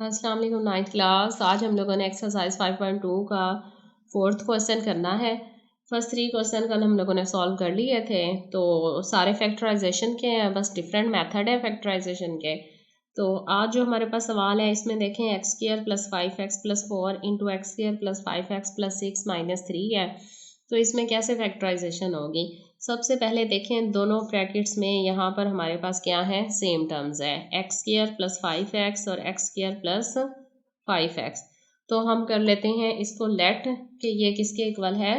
अस्सलाम वालेकुम। 9th class. आज हम लोगों ने एक्सरसाइज 5.2 का 4th क्वेश्चन करना है। फर्स्ट 3 क्वेश्चन कल हम लोगों ने सॉल्व कर लिए थे, तो सारे फैक्टराइजेशन के हैं, बस डिफरेंट मेथड है फैक्टराइजेशन के। तो आज जो हमारे पास सवाल है इसमें देखें x square plus 5x plus 4 into x square plus 5x plus 6 minus 3 है। तो इसमें कैसे फैक्टराइजेशन होगी? सबसे पहले देखें दोनों ब्रैकेट्स में यहाँ पर हमारे पास क्या है, सेम टर्म्स है, एक्स स्क्वायर प्लस 5x और एक्स स्क्वायर प्लस 5x। तो हम कर लेते हैं इसको लेट कि ये किसके इक्वल है।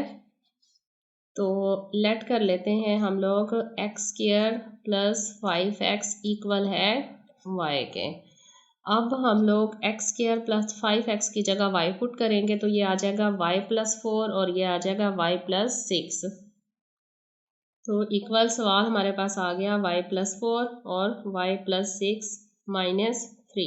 तो लेट कर लेते हैं हम लोग x square plus 5x equal है y के। अब हम लोग एक्स स्क्वायर प्लस 5x की जगह y पुट करेंगे तो ये आ जाएगा y प्लस 4 और ये आ जाएगा y प्लस 6। तो इक्वल सवाल हमारे पास आ गया y प्लस 4 और y plus 6 minus 3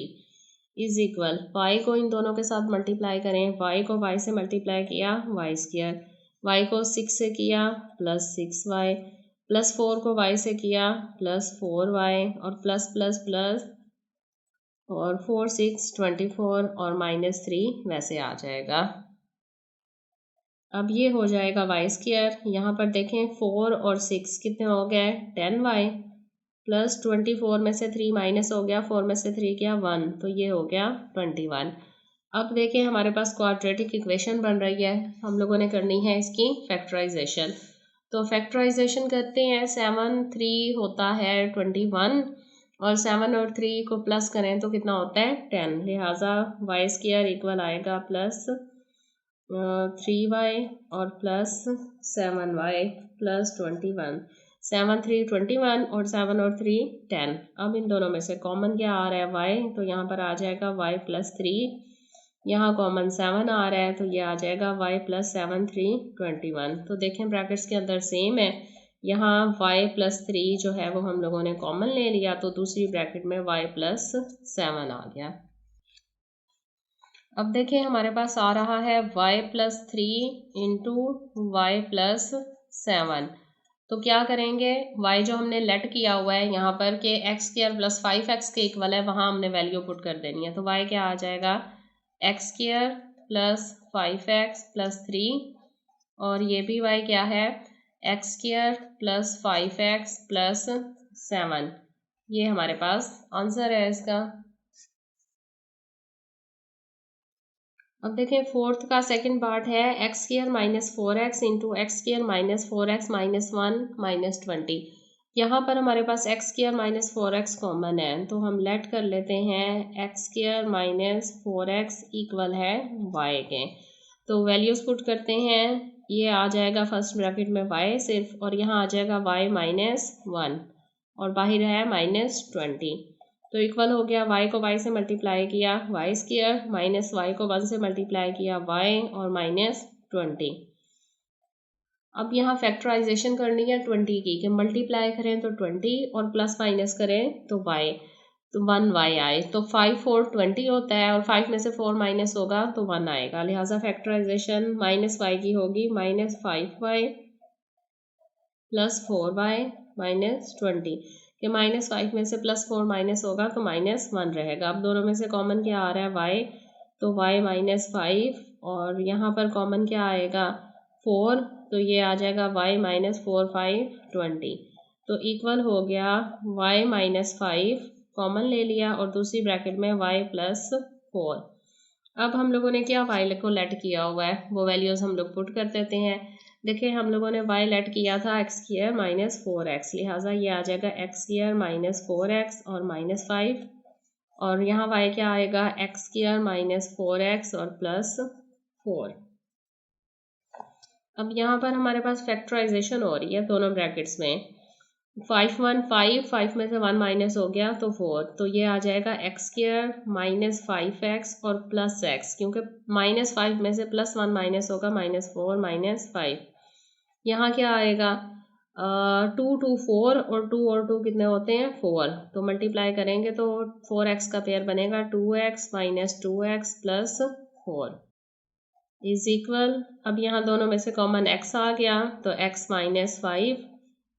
is equal y को इन दोनों के साथ मल्टीप्लाई करें, y को y से मल्टीप्लाई किया y स्क्वायर, y को 6 से किया प्लस 6y, प्लस 4 को y से किया प्लस 4y और प्लस प्लस प्लस और 4 6 24 और माइनस 3 वैसे आ जाएगा। अब ये हो जाएगा वाई स्क्वायर, यहाँ पर देखें 4 और 6 कितने हो गए 10y प्लस 24 में से 3 माइनस हो गया, 4 में से 3 गया 1, तो ये हो गया 21। अब देखें हमारे पास क्वाड्रेटिक इक्वेशन बन रही है, हम लोगों ने करनी है इसकी फैक्टराइजेशन। तो फैक्टराइजेशन करते हैं, 7 3 होता है 21 और 7 और 3 को प्लस करें तो कितना होता है 10, लिहाजा वाई स्क्वायर इक्वल आएगा प्लस 3y और प्लस 7y प्लस 21। 7 3 21 और 7 और 3 10। अब इन दोनों में से कॉमन क्या आ रहा है y, तो यहाँ पर आ जाएगा y प्लस 3, यहाँ कॉमन 7 आ रहा है तो ये आ जाएगा y प्लस 7 3 21। तो देखें ब्रैकेट्स के अंदर सेम है, यहाँ y प्लस 3 जो है वो हम लोगों ने कॉमन ले लिया तो दूसरी ब्रैकेट में y प्लस 7 आ गया। अब देखें हमारे पास आ रहा है y plus 3 into y plus 7। तो क्या करेंगे, y जो हमने लेट किया हुआ है यहाँ पर कि एक्स स्क्वायर प्लस 5x के इक्वल है, वहाँ हमने वैल्यू पुट कर देनी है। तो y क्या आ जाएगा x square plus 5x plus 3 और ये भी y क्या है x square plus 5x plus 7। ये हमारे पास आंसर है इसका। अब देखें फोर्थ का सेकंड पार्ट है x square minus 4x into x square minus 4x minus 1 minus 20। यहाँ पर हमारे पास x square minus 4x common है तो हम लेट कर लेते हैं x square minus 4x equal है y के। तो वैल्यूज पुट करते हैं, ये आ जाएगा फर्स्ट ब्रैकेट में y सिर्फ और यहाँ आ जाएगा y माइनस 1 और बाहर है माइनस 20। तो इक्वल हो गया y को y से मल्टीप्लाई किया y स्क्वायर माइनस y को 1 से मल्टीप्लाई किया y और माइनस 20। अब यहाँ फैक्टराइजेशन करनी है 20 की, कि मल्टीप्लाई करें तो 20 और प्लस माइनस करें तो y, तो 1y आए तो 5 4 20 होता है और 5 में से 4 माइनस होगा तो 1 आएगा, लिहाजा फैक्टराइजेशन माइनस y की होगी minus 5y plus 4y minus 20 कि माइनस 5 में से प्लस 4 माइनस होगा तो माइनस 1 रहेगा। अब दोनों में से कॉमन क्या आ रहा है y, तो y माइनस 5 और यहाँ पर कॉमन क्या आएगा 4, तो ये आ जाएगा y माइनस 4 5 20। तो इक्वल हो गया y माइनस 5 कॉमन ले लिया और दूसरी ब्रैकेट में y प्लस 4। अब हम लोगों ने क्या y को लेट किया हुआ है वो वैल्यूज़ हम लोग पुट कर देते हैं। देखिए हम लोगों ने y लेट किया था एक्स स्क्वायर माइनस 4x, लिहाजा ये आ जाएगा एक्स स्क्वायर माइनस 4x और माइनस 5 और यहाँ y क्या आएगा एक्स स्क्वायर माइनस 4x और प्लस 4। अब यहाँ पर हमारे पास फैक्टराइजेशन हो रही है दोनों ब्रैकेट्स में, 5 1 5, 5 में से 1 माइनस हो गया तो 4, तो ये आ जाएगा एक्स स्क्वायर माइनस 5x और प्लस x, क्योंकि माइनस 5 में से प्लस 1 माइनस होगा माइनस 4 माइनस 5। यहाँ क्या आएगा 2 2 4 और 2 कितने होते हैं 4, तो मल्टीप्लाई करेंगे तो 4x का पेयर बनेगा 2x minus 2x plus 4 is equal. अब यहाँ दोनों में से कॉमन x आ गया तो x माइनस 5,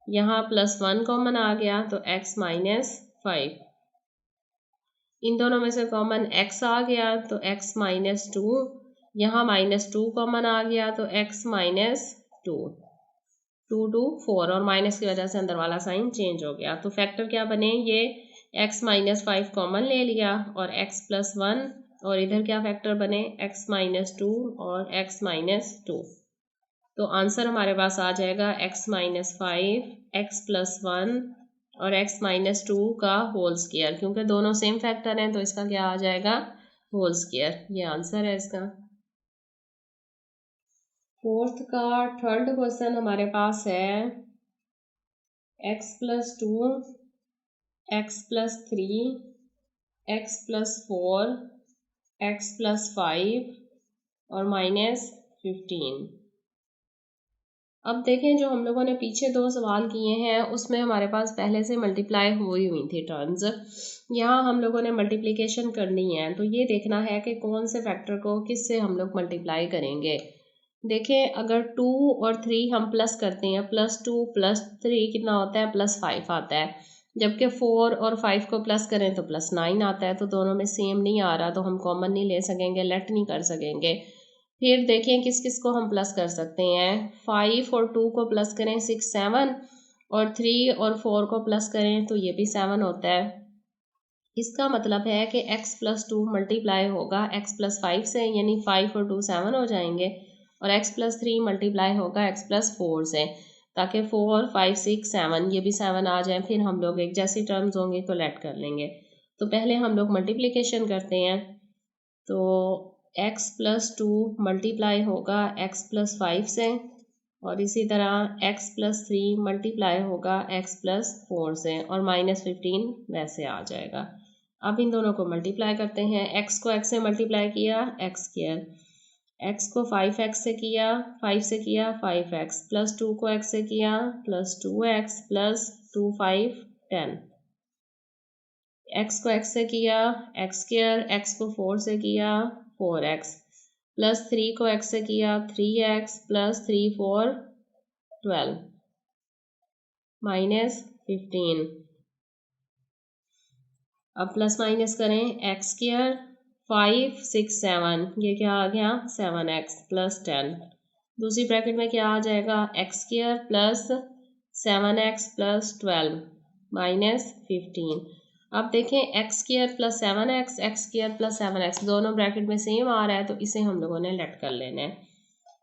यहाँ प्लस 1 कॉमन आ गया तो x माइनस 5 इन दोनों में से कॉमन x आ गया तो x -2, यहाँ -2 कॉमन आ गया तो x -2, 2 2 4 और माइनस की वजह से अंदर वाला साइन चेंज हो गया। तो फैक्टर क्या बने, ये x -5 कॉमन ले लिया और x +1, और इधर क्या फैक्टर बने x -2 और x -2। तो आंसर हमारे पास आ जाएगा x -5, x +1 और x -2 का होल स्क्वायर, क्योंकि दोनों सेम फैक्टर हैं तो इसका क्या आ जाएगा, होल स्क्वायर। ये आंसर है इसका। फोर्थ का थर्ड क्वेश्चन हमारे पास है x +2, x +3, x +4, x +5 और -15। अब देखें, जो हम लोगों ने पीछे दो सवाल किए हैं उसमें हमारे पास पहले से मल्टीप्लाई हुई थी टर्म्स। यहाँ हम लोगों ने मल्टीप्लिकेशन करनी है, तो ये देखना है कि कौन से फैक्टर को किस से हम लोग मल्टीप्लाई करेंगे। देखें, अगर 2 और 3 हम प्लस करते हैं, +2 +3 कितना होता है, +5 आता है। जबकि 4 और 5 को प्लस करें तो +9 आता है। तो दोनों में सेम नहीं आ रहा तो हम कॉमन नहीं ले सकेंगे, लेट नहीं कर सकेंगे। फिर देखें किस किस को हम प्लस कर सकते हैं। 5 और 2 को प्लस करें 6 7, और 3 और 4 को प्लस करें तो ये भी 7 होता है। इसका मतलब है कि x +2 मल्टीप्लाई होगा x +5 से, यानी 5 और 2 7 हो जाएंगे, और x +3 मल्टीप्लाई होगा x +4 से, ताकि 4 5 6 7 ये भी 7 आ जाए। फिर हम लोग एक जैसी टर्म्स होंगी तो लेट कर लेंगे। तो पहले हम लोग मल्टीप्लिकेशन करते हैं। तो x +2 मल्टीप्लाई होगा x +5 से, और इसी तरह x +3 मल्टीप्लाई होगा x +4 से, और -15 वैसे आ जाएगा। अब इन दोनों को मल्टीप्लाई करते हैं। x को x से मल्टीप्लाई किया x², x को 5x से किया 5x, +2 को x से किया +2x, +2 5 10, x को x से किया x², x को 4 से किया 4x, +3 को x से किया 3x, +3 4 12, -15। अब प्लस माइनस करें, x² 5 6 7, ये क्या आ गया 7x, +10। दूसरी ब्रैकेट में क्या आ जाएगा, x² +7x +12 -15। अब देखें, x² +7x, x² +7x दोनों ब्रैकेट में सेम आ रहा है तो इसे हम लोगों ने लेट कर लेना है।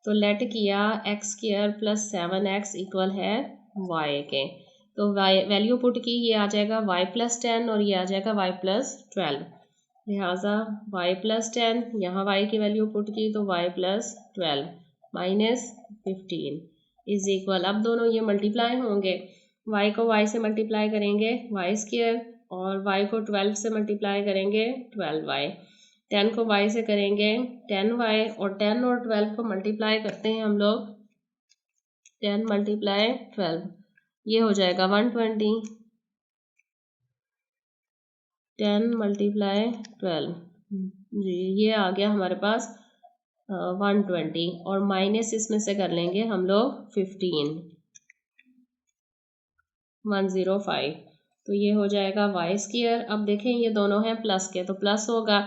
तो लेट किया, x² +7x इक्वल है y के, तो y वैल्यू पुट की, ये आ जाएगा y +10 और ये आ जाएगा y +12। लिहाजा y +10, यहाँ y की वैल्यू पुट की तो y +12 -15 इज इक्वल, अब दोनों ये मल्टीप्लाई होंगे। y को y से मल्टीप्लाई करेंगे y², और y को 12 से मल्टीप्लाई करेंगे 12y, 10 को y से करेंगे 10y, और 10 और 12 को मल्टीप्लाई करते हैं हम लोग, 10 × 12 ये हो जाएगा 120, 10 × 12 जी, ये आ गया हमारे पास 120, और माइनस इसमें से कर लेंगे हम लोग 15, 105, तो ये हो जाएगा y²। अब देखें ये दोनों हैं प्लस के, तो प्लस होगा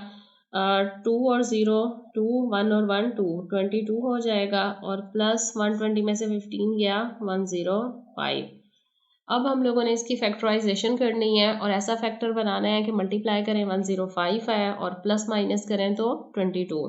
2 और 0 2, 1 और 1 2, 22 हो जाएगा, और प्लस 120 में से 15 गया 105। अब हम लोगों ने इसकी फैक्टराइजेशन करनी है, और ऐसा फैक्टर बनाना है कि मल्टीप्लाई करें 105 है और प्लस माइनस करें तो 22।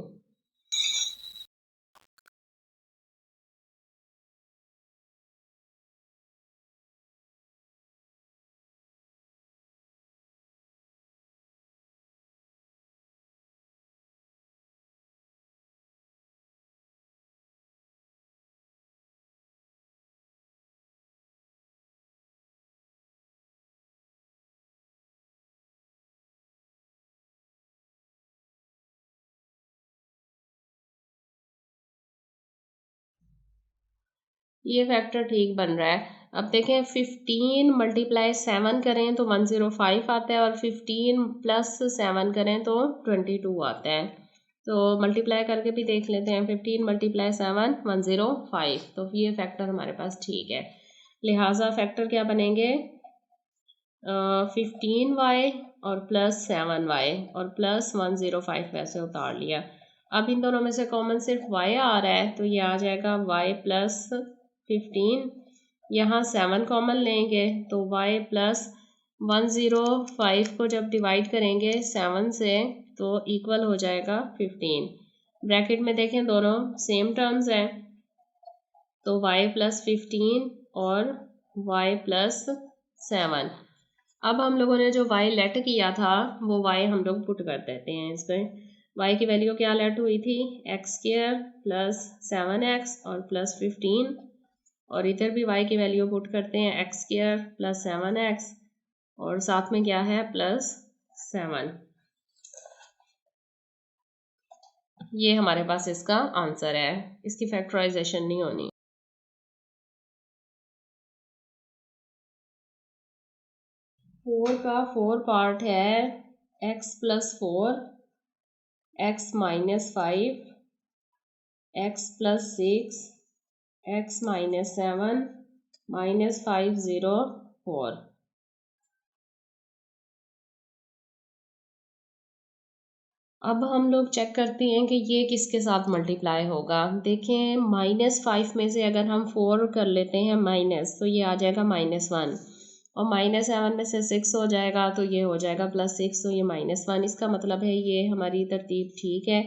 ये फैक्टर ठीक बन रहा है। अब देखें, 15 × 7 करें तो 105 आता है, और 15 + 7 करें तो 22 आता है। तो मल्टीप्लाई करके भी देख लेते हैं, 15 × 7 105, तो ये फैक्टर हमारे पास ठीक है। लिहाजा फैक्टर क्या बनेंगे, 15y और प्लस 7y और प्लस 105 वैसे उतार लिया। अब इन दोनों में से कॉमन सिर्फ y आ रहा है, तो ये आ जाएगा y प्लस 15। यहाँ 7 कॉमन लेंगे तो y प्लस 105 को जब डिवाइड करेंगे 7 से तो इक्वल हो जाएगा 15। ब्रैकेट में देखें दोनों सेम टर्म्स हैं, तो y प्लस 15 और y प्लस 7। अब हम लोगों ने जो y लेट किया था वो y हम लोग पुट कर देते हैं इसमें। y की वैल्यू क्या लेट हुई थी, एक्स स्क्वायर प्लस 7x और प्लस 15, और इधर भी y की वैल्यू पुट करते हैं एक्स स्क्वायर प्लस 7x और साथ में क्या है प्लस 7। ये हमारे पास इसका आंसर है, इसकी फैक्टराइजेशन नहीं होनी। 4 का 4 पार्ट है x plus 4, x minus 5, x plus 6, x minus 7, minus 504। अब हम लोग चेक करते हैं कि ये किसके साथ मल्टीप्लाई होगा। देखें -5 में से अगर हम 4 कर लेते हैं माइनस, तो ये आ जाएगा -1, और -7 में से 6 हो जाएगा तो ये हो जाएगा +6, तो ये -1। इसका मतलब है ये हमारी तरतीब ठीक है।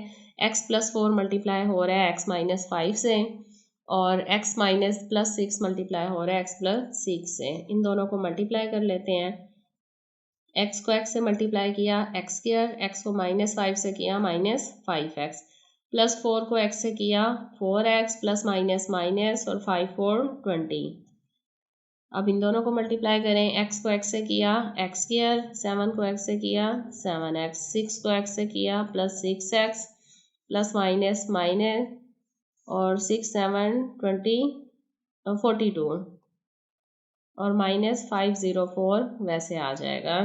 x प्लस 4 मल्टीप्लाई हो रहा है x माइनस 5 से, और x माइनस प्लस 6 मल्टीप्लाई हो रहा है x प्लस 6 से। इन दोनों को मल्टीप्लाई कर लेते हैं। x को x से मल्टीप्लाई किया एक्स स्क्वायर, x को -5 से किया -5x, प्लस 4 को x से किया 4x, प्लस माइनस माइनस और 5 4 20। अब इन दोनों को मल्टीप्लाई करें। x को x से किया एक्स स्क्वायर, 7 को x से किया 7x, 6 को x से किया plus 6x, plus minus minus और 6 7 20 42, और -504 वैसे आ जाएगा।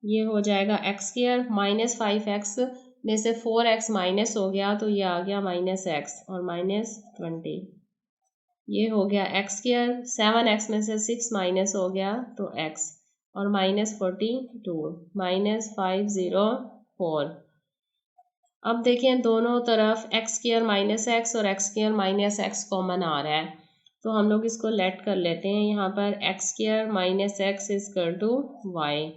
ये हो जाएगा एक्स स्क्वायर, -5x में से 4x माइनस हो गया तो ये आ गया -x और -20। ये हो गया एक्स स्क्वायर, 7x में से 6 माइनस हो गया तो x, और -42 -504। अब देखें दोनों तरफ एक्स स्क्वायर माइनस एक्स और x square minus x common आ रहा है, तो हम लोग इसको लेट कर लेते हैं। यहाँ पर x square minus x is equal to y,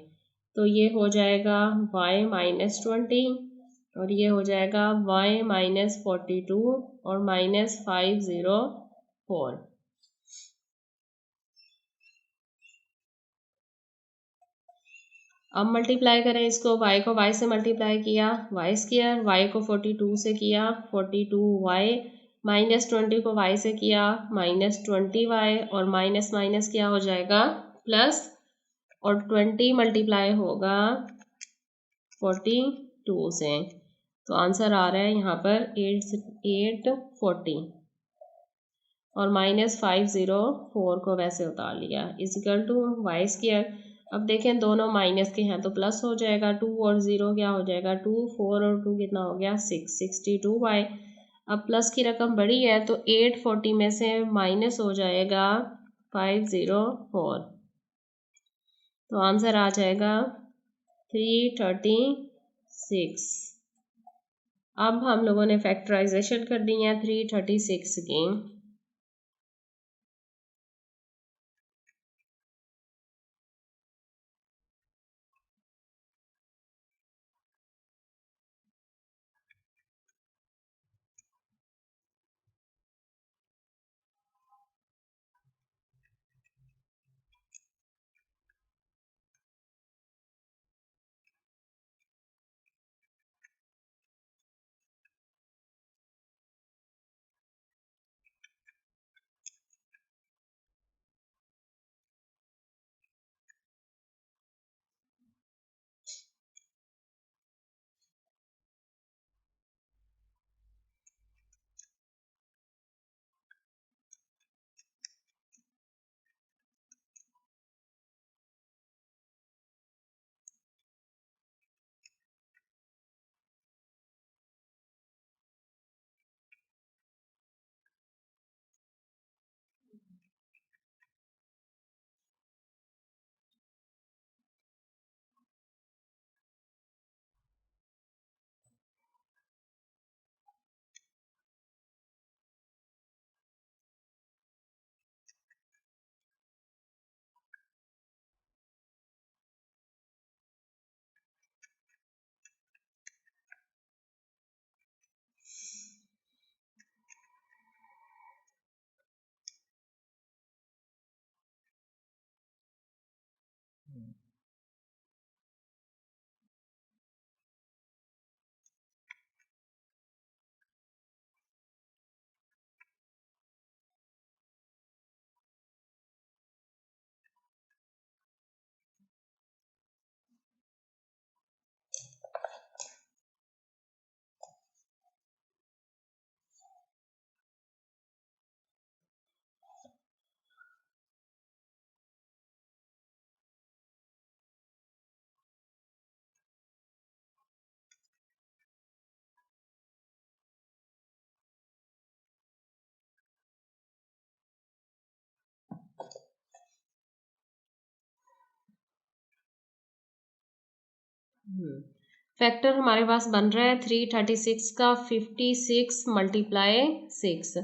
तो ये हो जाएगा y -20, और ये हो जाएगा y -42 और -504। अब मल्टीप्लाई करें इसको, y को y से मल्टीप्लाई किया वाई स्क्वायर, y को 42 से किया 42y, -20 को y से किया -20y, और माइनस माइनस क्या हो जाएगा प्लस, और 20 मल्टीप्लाई होगा 42 से, तो आंसर आ रहा है यहाँ पर 840, और -504 को वैसे उतार लिया इजिकल टू वाई स्क्वायर। अब देखें दोनों माइनस के हैं तो प्लस हो जाएगा, 2 और 0 क्या हो जाएगा 2, 4 और 2 कितना हो गया 6, 62y। अब प्लस की रकम बड़ी है तो 840 में से माइनस हो जाएगा 504, तो आंसर आ जाएगा 336। अब हम लोगों ने फैक्टराइजेशन कर दी है 336 की। फैक्टर हमारे पास बन रहा है 336 का 56 मल्टीप्लाई 6,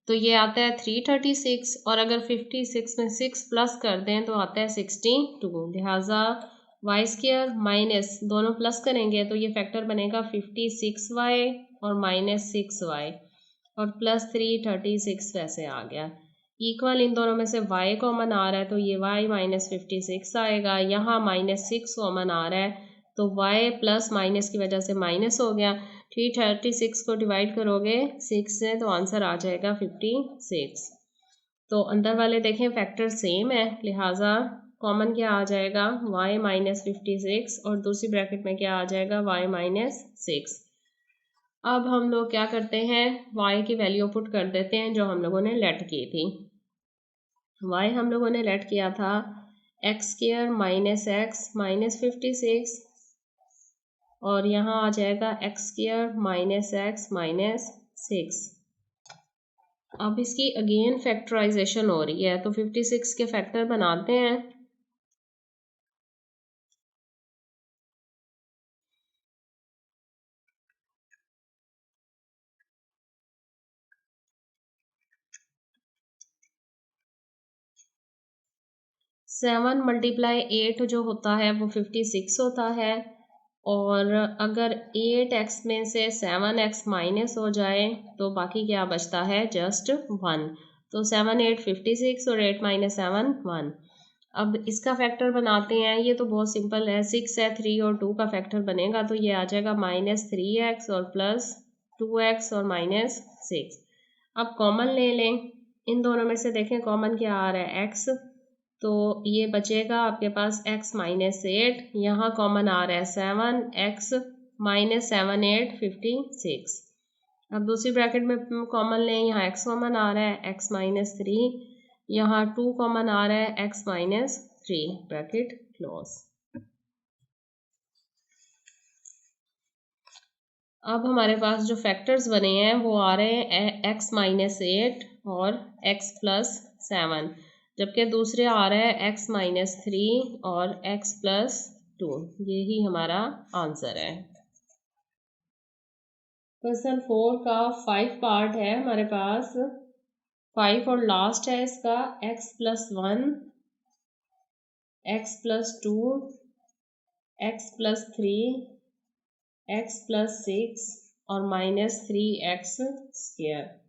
तो ये आता है 336, और अगर 56 में 6 प्लस कर दें तो आता है 62। लिहाजा वाई स्क्वायर माइनस दोनों प्लस करेंगे तो ये फैक्टर बनेगा 56y और माइनस 6y और प्लस 336 वैसे आ गया। इक्वल इन दोनों में से y कॉमन आ रहा है तो ये y माइनस 56 आएगा। यहाँ माइनस 6 कॉमन आ रहा है तो y प्लस माइनस की वजह से माइनस हो गया। 336 को डिवाइड करोगे 6 से तो आंसर आ जाएगा 56। तो अंदर वाले देखें फैक्टर सेम है, लिहाजा कॉमन क्या आ जाएगा y माइनस 56 और दूसरी ब्रैकेट में क्या आ जाएगा y माइनस 6। अब हम लोग क्या करते हैं, y की वैल्यू पुट कर देते हैं जो हम लोगों ने लेट की थी। y हम लोगों ने लेट किया था x square minus x minus 56 और यहाँ आ जाएगा x square minus x minus 6। अब इसकी अगेन फैक्टराइजेशन हो रही है तो 56 के फैक्टर बनाते हैं। सेवन मल्टीप्लाई 8 जो होता है वो 56 होता है, और अगर 8x में से 7x माइनस हो जाए तो बाकी क्या बचता है जस्ट 1। तो 7 8 56 और 8 माइनस 7 1। अब इसका फैक्टर बनाते हैं, ये तो बहुत सिंपल है, 6 है 3 और 2 का फैक्टर बनेगा तो ये आ जाएगा माइनस 3x और प्लस 2x और माइनस 6। अब कॉमन ले लें, इन दोनों में से देखें कॉमन क्या आ रहा है x, तो ये बचेगा आपके पास x माइनस 8, यहाँ कॉमन आ रहा है 7x माइनस 7 8 56। अब दूसरी ब्रैकेट में कॉमन लें, यहाँ x कॉमन आ रहा है x माइनस 3, यहाँ 2 कॉमन आ रहा है x माइनस 3, ब्रैकेट क्लोज। अब हमारे पास जो फैक्टर्स बने हैं वो आ रहे हैं x माइनस 8 और x प्लस 7, जबकि दूसरे आ रहे हैं x माइनस 3 और x प्लस 2। यही हमारा आंसर है। क्वेश्चन 4 का 5 पार्ट है हमारे पास, 5 और लास्ट है इसका x plus 1, x plus 2, x plus 3, x plus 6 और माइनस 3x स्क्वायर।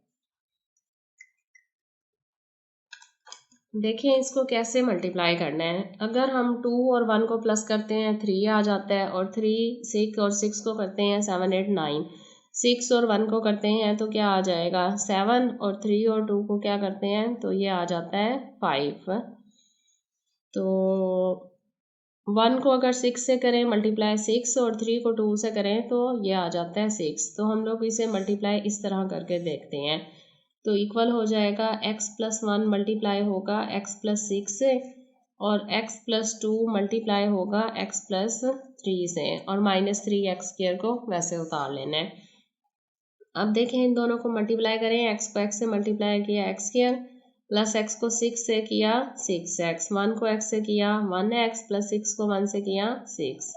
देखें इसको कैसे मल्टीप्लाई करना है। अगर हम 2 और 1 को प्लस करते हैं 3 आ जाता है, और 3 6 और 6 को करते हैं 7 8 9, 6 और 1 को करते हैं तो क्या आ जाएगा 7, और 3 और 2 को क्या करते हैं तो ये आ जाता है 5। तो 1 को अगर 6 से करें मल्टीप्लाई 6 और 3 को 2 से करें तो ये आ जाता है 6। तो हम लोग इसे मल्टीप्लाई इस तरह करके देखते हैं, तो इक्वल हो जाएगा x प्लस 1 मल्टीप्लाई होगा x प्लस 6 से, और x प्लस 2 मल्टीप्लाई होगा x प्लस 3 से, और माइनस 3x स्क्वायर को वैसे उतार लेना है। अब देखें इन दोनों को मल्टीप्लाई करें, x को x से मल्टीप्लाई किया x स्क्वायर, प्लस x को 6 से किया 6x, 1 को x से किया 1x, प्लस 6 को 1 से किया 6।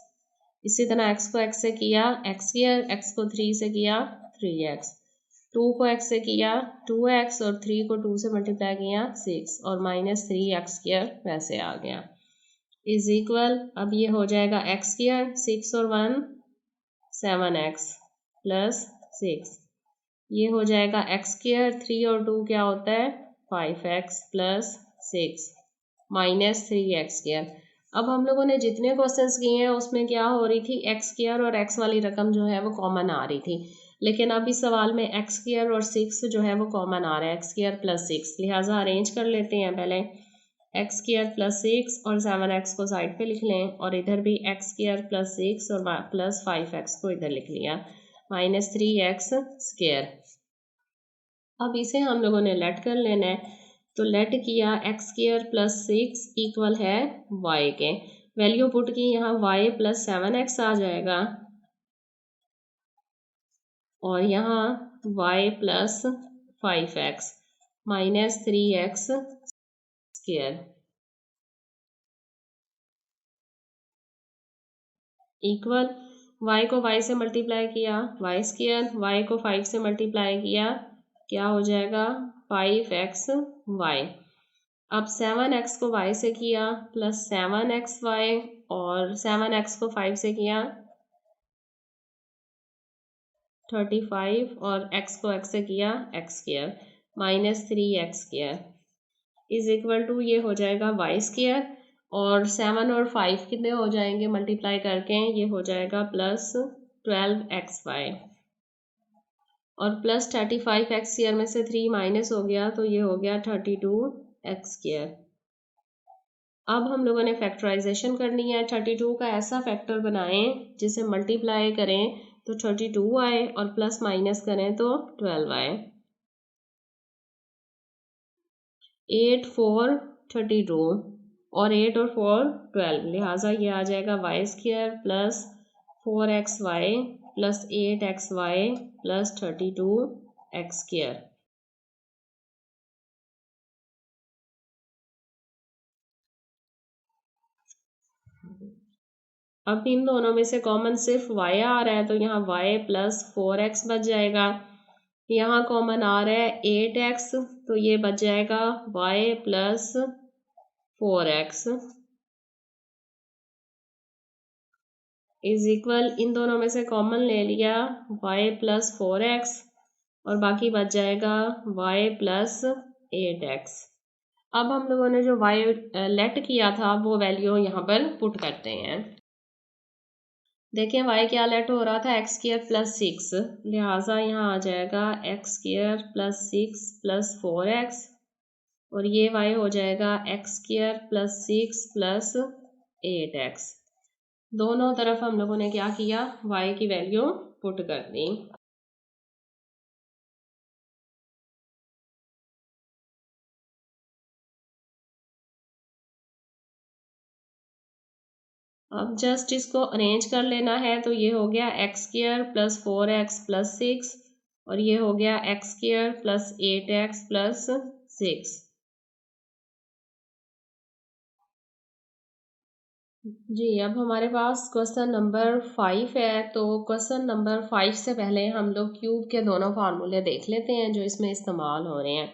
इसी तरह x को x से किया x स्क्वायर, x को 3 से किया 3x, 2 को x से किया 2x और 3 को 2 से मल्टीप्लाई किया 6, और माइनस 3x स्क्वायर वैसे आ गया इज इक्वल। अब ये हो जाएगा x स्क्वायर 6 और 1 7x प्लस 6, ये हो जाएगा x स्क्वायर 3 और 2 क्या होता है 5x plus 6 minus 3x square. अब हम लोगों ने जितने क्वेश्चंस किए हैं उसमें क्या हो रही थी x स्क्वायर और x वाली रकम जो है वो कॉमन आ रही थी, लेकिन अब इस सवाल में x स्क्वायर और 6 जो है वो कॉमन आ रहा है, x स्क्वायर प्लस 6, लिहाजा अरेंज कर लेते हैं। पहले x स्क्वायर प्लस 6 और 7x को साइड पे लिख लें, और इधर भी x स्क्वायर प्लस 6 और प्लस 5x को इधर लिख लिया, माइनस 3x स्क्वायर। अब इसे हम लोगों ने लेट कर लेना है, तो लेट किया x स्क्वायर प्लस 6 इक्वल है y के, वैल्यू पुट की यहाँ y प्लस 7x आ जाएगा, और यहाँ y plus 5x minus 3x square equal y को y से मल्टीप्लाई किया y स्क्वायर, y को 5 से मल्टीप्लाई किया क्या हो जाएगा 5xy। अब 7x को y से किया प्लस 7xy और 7x को 5 से किया 35 और x को x से किया x square minus 3x square is equal to ये हो जाएगा y स्क्वायर और 7 और 5 कितने हो जाएंगे मल्टीप्लाई करके ये हो जाएगा प्लस 12xy और प्लस 35x स्क्वायर में से 3 माइनस हो गया तो ये हो गया 32x स्क्वायर। अब हम लोगों ने फैक्टराइजेशन करनी है। 32 का ऐसा फैक्टर बनाएं जिसे मल्टीप्लाई करें तो 32 आए और प्लस माइनस करें तो 12 आए। 8 4 32 और 8 और 4 12, लिहाजा ये आ जाएगा y square plus 4xy plus 8xy plus 32x square. अब इन दोनों में से कॉमन सिर्फ y आ रहा है तो यहाँ y प्लस 4x बच जाएगा। यहाँ कॉमन आ रहा है 8x तो ये बच जाएगा y plus 4x is equal, इन दोनों में से कॉमन ले लिया y प्लस 4x और बाकी बच जाएगा y प्लस 8x। अब हम लोगों ने जो y लेट किया था वो वैल्यू यहाँ पर पुट करते हैं। देखें y क्या लेट हो रहा था x स्क्वायर प्लस 6, लिहाजा यहाँ आ जाएगा x square plus 6 plus 4x और ये y हो जाएगा x square plus 6 plus 8x। दोनों तरफ हम लोगों ने क्या किया y की वैल्यू पुट कर दी। अब जस्ट इसको अरेंज कर लेना है तो ये हो गया x square plus 4x plus 6 और ये हो गया x square plus 8x plus 6। जी अब हमारे पास क्वेश्चन नंबर 5 है। तो क्वेश्चन नंबर 5 से पहले हम लोग क्यूब के दोनों फार्मूले देख लेते हैं जो इसमें इस्तेमाल हो रहे हैं।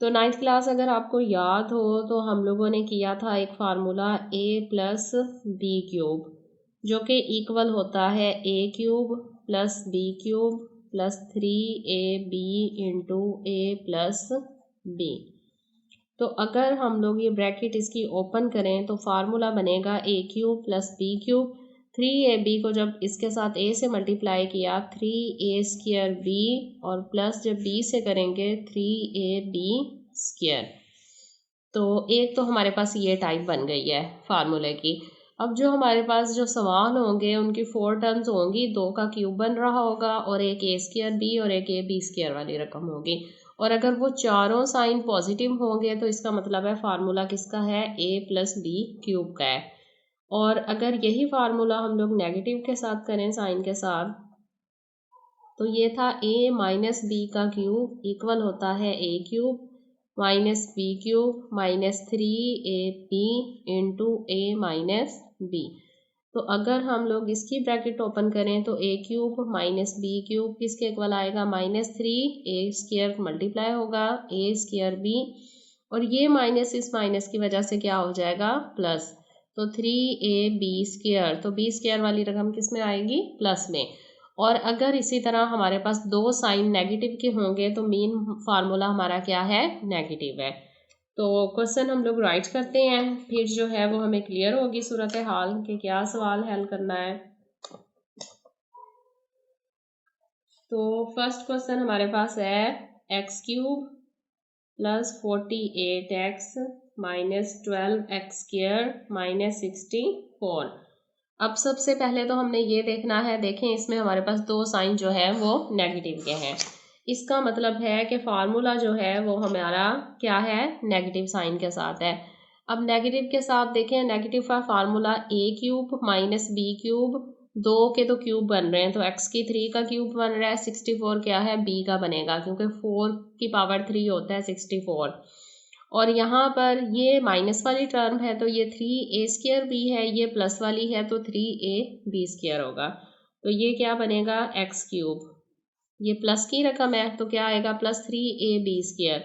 तो 9th क्लास अगर आपको याद हो तो हम लोगों ने किया था एक formula a plus b cube जो कि इक्वल होता है a cube plus b cube plus 3ab into a plus b. तो अगर हम लोग ये ब्रैकेट इसकी ओपन करें तो फार्मूला बनेगा a cube plus b cube. 3ab को जब इसके साथ a से मल्टीप्लाई किया 3a स्क्वायर b और प्लस जब b से करेंगे 3ab स्क्वायर। तो एक तो हमारे पास ये टाइप बन गई है फार्मूले की। अब जो हमारे पास जो सवाल होंगे उनकी 4 टर्म्स होंगी, 2 का क्यूब बन रहा होगा और एक a स्क्वायर b और एक a b स्क्वायर वाली रकम होगी और अगर वो चारों साइन पॉजिटिव होंगे तो इसका मतलब है फार्मूला किसका है a प्लस बी क्यूब का है। और अगर यही फार्मूला हम लोग नेगेटिव के साथ करें साइन के साथ तो ये था a माइनस बी का क्यूब इक्वल होता है a cube minus b cube minus 3ab into a minus b। तो अगर हम लोग इसकी ब्रैकेट ओपन करें तो a cube minus b cube किसके इक्वल आएगा माइनस 3a स्क्वायर मल्टीप्लाई होगा a स्क्वायर b और ये माइनस इस माइनस की वजह से क्या हो जाएगा प्लस, तो 3ab स्क्वायर, तो b स्क्वायर वाली रकम किस में आएगी प्लस में। और अगर इसी तरह हमारे पास 2 साइन नेगेटिव के होंगे तो मेन फार्मूला हमारा क्या है नेगेटिव है। तो क्वेश्चन हम लोग राइट करते हैं फिर जो है वो हमें क्लियर होगी सूरत हाल कि क्या सवाल हल करना है। तो फर्स्ट क्वेश्चन हमारे पास है x cube plus 48x minus 12x square minus 64। अब सबसे पहले तो हमने ये देखना है, देखें इसमें हमारे पास 2 साइन जो है वो नेगेटिव के हैं। इसका मतलब है कि फार्मूला जो है वो हमारा क्या है नेगेटिव साइन के साथ है। अब नेगेटिव के साथ देखें नेगेटिव का formula a cube minus b cube, 2 के तो क्यूब बन रहे हैं तो x की 3 का क्यूब बन रहा है, 64 क्या है b का बनेगा क्योंकि 4 की पावर 3 होता है 64 और यहाँ पर ये माइनस वाली टर्म है तो ये 3a² है, ये प्लस वाली है तो 3ab² होगा। तो ये क्या बनेगा x³। ये प्लस की रकम है तो क्या आएगा +3ab²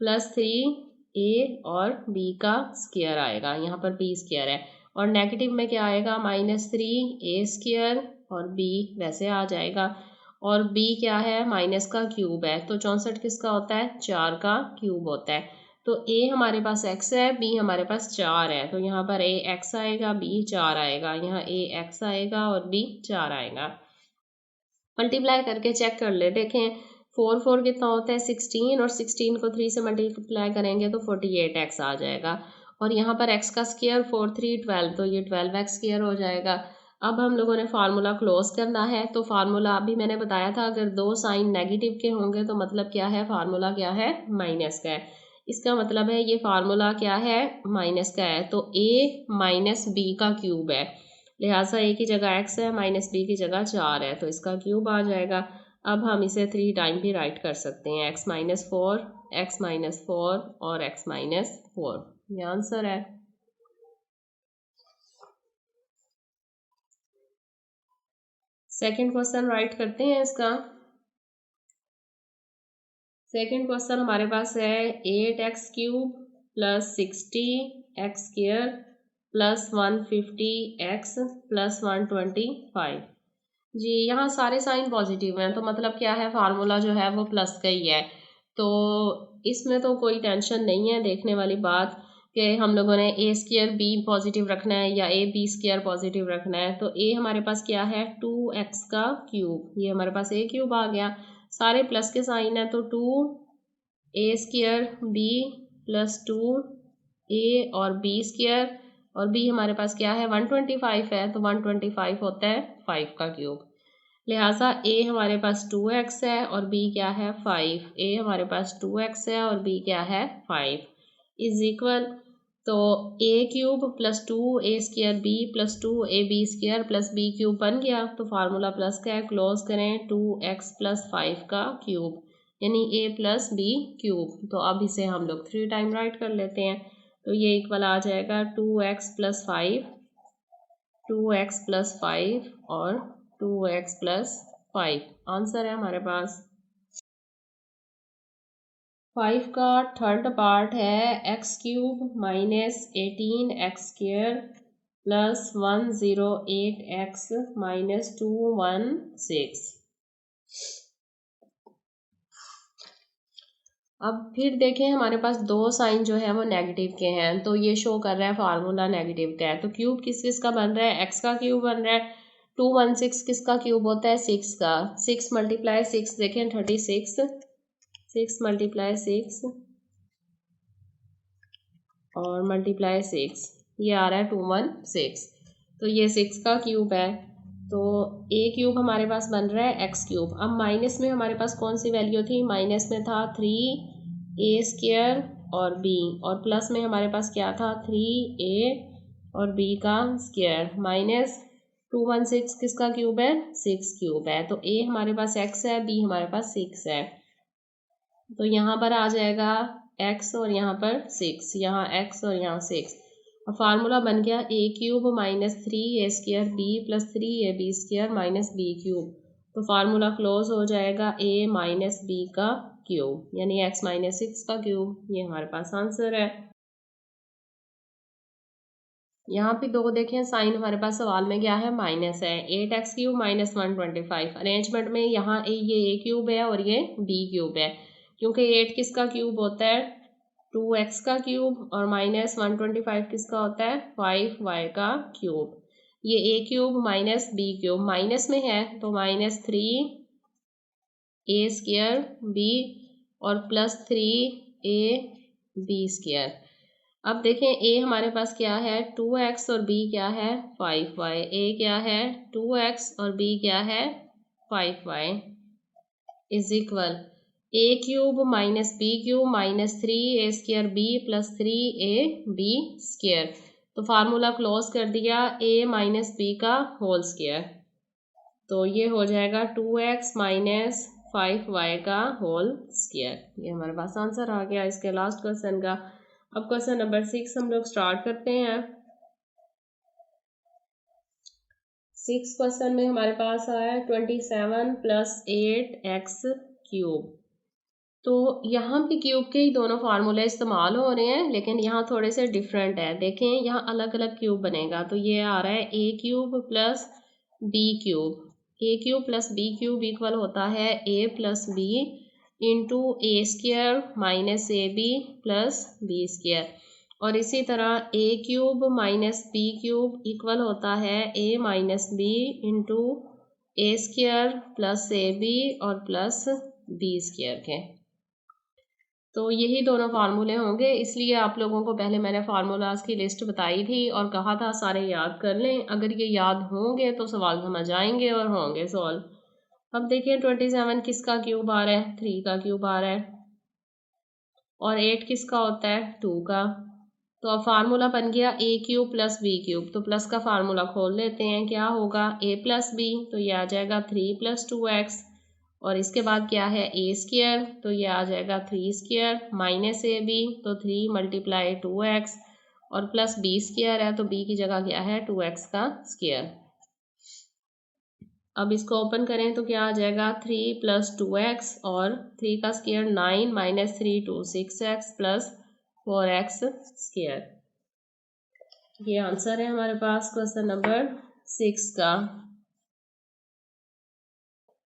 +3a और b का स्क्वायर आएगा, यहाँ पर b² है। और नेगेटिव में क्या आएगा -3a² और b वैसे आ जाएगा। और b क्या है माइनस का क्यूब है तो 64 किसका होता है 4 का क्यूब होता है। तो a हमारे पास x है, b हमारे पास 4 है तो यहाँ पर a x आएगा, b 4 आएगा, यहाँ a x आएगा और b 4 आएगा। मल्टीप्लाई करके चेक कर ले, देखें 4 4 कितना होता है 16 और 16 को 3 से मल्टीप्लाई करेंगे तो 48x आ जाएगा। और यहाँ पर x का स्क्वायर 4 3 12 तो ये 12x² हो जाएगा। अब हम लोगों ने फार्मूला क्लोज करना है तो फार्मूला अभी मैंने बताया था अगर दो साइन नेगेटिव के होंगे तो मतलब क्या है फार्मूला क्या है माइनस का है। इसका मतलब है ये फार्मूला क्या है माइनस का है तो a माइनस b का क्यूब है, लिहाजा a की जगह x है माइनस b की जगह 4 है तो इसका क्यूब आ जाएगा। अब हम इसे 3 टाइम भी राइट कर सकते हैं x-4 x-4 और x-4, ये आंसर है। सेकंड क्वेश्चन राइट करते हैं इसका। सेकंड क्वेश्चन हमारे पास है 8x³ + 60x² + 150x + 125। जी यहाँ सारे साइन पॉजिटिव हैं तो मतलब क्या है फार्मूला जो है वो प्लस का ही है। तो इसमें तो कोई टेंशन नहीं है, देखने वाली बात कि हम लोगों ने a² b पॉजिटिव रखना है या ab² पॉजिटिव रखना है। तो a हमारे पास क्या है 2x³, ये हमारे पास a³ आ गया, सारे प्लस के साइन है तो 2a² b + 2a और b² और b हमारे पास क्या है 125 है तो 125 होता है 5 का क्यूब। लिहाजा a हमारे पास 2x है और b क्या है 5। a हमारे पास 2x है और b क्या है 5 इज इक्वल तो a³ + 2a² b + 2ab² + b³ बन गया तो फार्मूला प्लस का है, क्लोज करें 2x + 5 का क्यूब यानी a + b³। तो अब इसे हम लोग 3 टाइम राइट कर लेते हैं तो ये इक्वल आ जाएगा 2x + 5 2x + 5 और 2x + 5 आंसर है हमारे पास। 5 का थर्ड पार्ट है x³ - 18x² + 108x - 216। अब फिर देखें हमारे पास दो साइन जो है वो नेगेटिव के हैं तो ये शो कर रहा है फार्मूला नेगेटिव का है। तो क्यूब किस किस का बन रहा है, x का क्यूब बन रहा है, 216 किसका क्यूब होता है 6 का, 6 × 6 देखें 36, 6 × 6 और मल्टीप्लाई 6 ये आ रहा है 216। तो ये 6 का क्यूब है तो a³ हमारे पास बन रहा है x³। अब माइनस में हमारे पास कौन सी वैल्यू थी, माइनस में था 3a² और b और प्लस में हमारे पास क्या था 3a और b का स्क्वायर माइनस 216 किसका क्यूब है 6 क्यूब है। तो a हमारे पास x है, b हमारे पास 6 है तो यहाँ पर आ जाएगा x और यहाँ पर 6, यहाँ x और यहाँ 6। अब फार्मूला बन गया a³ - 3a² b + 3ab² - b³। तो फार्मूला क्लोज हो जाएगा a - b का क्यूब यानी x - 6 का क्यूब, ये हमारे पास आंसर है। यहाँ पे दो देखें साइन हमारे पास सवाल में क्या है माइनस है, 8x³ - 125। अरेंजमेंट में यहाँ ये a³ है और ये b³ है क्योंकि 8 किसका क्यूब होता है 2x का क्यूब और -125 किसका होता है 5y का क्यूब। ये a³ - b³ माइनस में है तो -3a² b और +3ab²। अब देखें a हमारे पास क्या है 2x और b क्या है 5y, a क्या है 2x और b क्या है 5y is equal a³ - b³ - 3a² b + 3ab²। तो फार्मूला क्लोज कर दिया a - b का होल स्क्वायर तो ये हो जाएगा 2x - 5y का होल स्क्वायर। ये हमारे पास आंसर आ गया इसके लास्ट क्वेश्चन का। अब क्वेश्चन नंबर 6 हम लोग स्टार्ट करते हैं। 6 क्वेश्चन में हमारे पास आया 27 + 8x क्यूब। तो यहाँ भी क्यूब के ही दोनों फार्मूले इस्तेमाल हो रहे हैं, लेकिन यहाँ थोड़े से डिफरेंट है। देखें यहाँ अलग अलग क्यूब बनेगा, तो ये आ रहा है a cube plus b cube. a cube plus b cube equal होता है a plus b into a square minus a b plus b square. और इसी तरह a cube minus b cube equal होता है a minus b into a square plus a b और plus b square के। तो यही दोनों फार्मूले होंगे, इसलिए आप लोगों को पहले मैंने फार्मूलाज की लिस्ट बताई थी और कहा था सारे याद कर लें। अगर ये याद होंगे तो सवाल समझ आएंगे और होंगे सॉल्व। अब देखिए 27 किसका क्यूब आ रहा है, 3 का क्यूब आ रहा है। और 8 किसका होता है, 2 का। तो अब फार्मूला बन गया a cube plus b cube. तो प्लस का फार्मूला खोल लेते हैं, क्या होगा a प्लस b, तो ये आ जाएगा 3 + 2x। और इसके बाद क्या है a स्क्वायर, तो ये आ जाएगा 3 स्क्वायर माइनस ए बी, तो 3 × 2x। और प्लस b स्क्वायर है, तो b की जगह क्या है 2x का स्क्वायर। अब इसको ओपन करें तो क्या आ जाएगा 3 + 2x और 3 का square 9 minus 3 2 6x plus 4x square. ये आंसर है हमारे पास क्वेश्चन नंबर 6 का।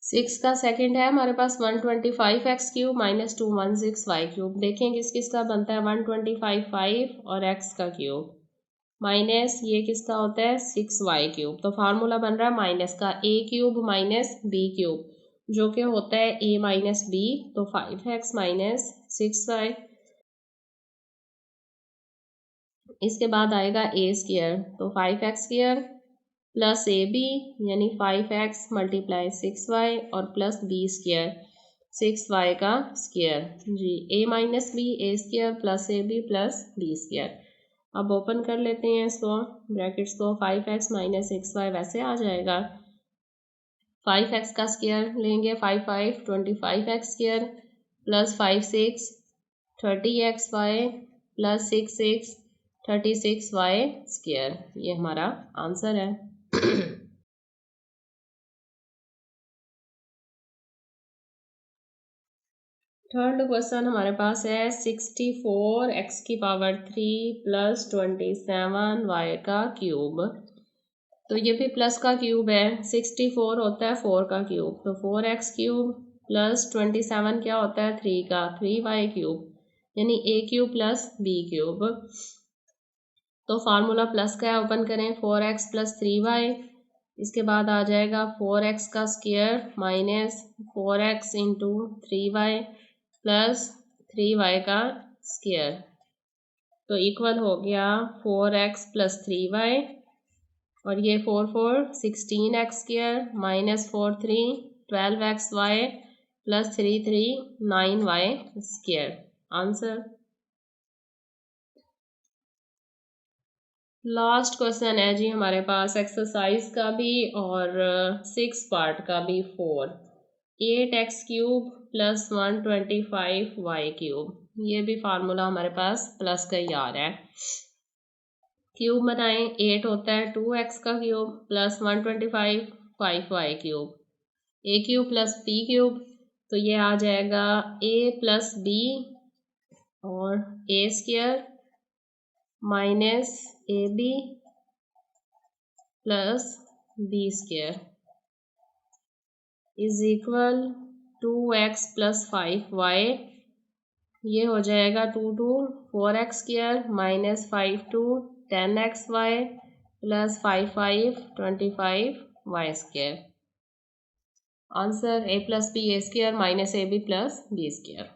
6 का सेकंड है हमारे पास 125x cube minus 216y cube. देखें किस किस का बनता है 125 5 और x का क्यूब माइनस ये किसका होता है 6y क्यूब। तो फार्मूला बन रहा है माइनस का a cube minus b cube, जो कि होता है a माइनस b, तो 5x माइनस 6y। इसके बाद आएगा a स्क्वायर, तो 5x square plus a B यानी 5x × 6y और प्लस b स्क्वायर 6y का स्क्वायर जी। a minus b a square plus a b plus b square. अब ओपन कर लेते हैं इसको ब्रैकेट्स को, 5x माइनस 6y वैसे आ जाएगा। 5x का स्क्वायर लेंगे 5 5 25x square plus 5 6 30xy plus 6 6 36y square. ये हमारा आंसर है। थर्ड क्वेश्चन हमारे पास है 64x की पावर 3 प्लस 27y का क्यूब। तो ये भी प्लस का क्यूब है, 64 होता है 4 का क्यूब, तो 4x क्यूब प्लस 27 क्या होता है 3 का 3y क्यूब, यानी a cube plus b cube. तो फार्मूला प्लस का है, ओपन करें 4x प्लस 3y। इसके बाद आ जाएगा 4x का square minus 4x into 3y plus 3y का स्क्वायर, तो इक्वल हो गया 4x प्लस 3y। और ये 4 4 16x square minus 4 3 12xy plus 3 3 9y square. Answer. Last question है जी हमारे पास एक्सरसाइज का भी और 6 पार्ट का भी 4। 8x cube plus 125y cube. ये भी फार्मूला हमारे पास प्लस का ही आ रहा है। क्यूब बनाएं, 8 होता है 2x का cube plus 125 5y cube. a cube plus b cube, तो ये आ जाएगा a प्लस b और a square minus a b plus b square is equal 2x plus 5y। ये हो जाएगा 2 2 4x square minus 5 2 10xy plus 5 5 25y square. Answer a plus b a square minus a b plus b square.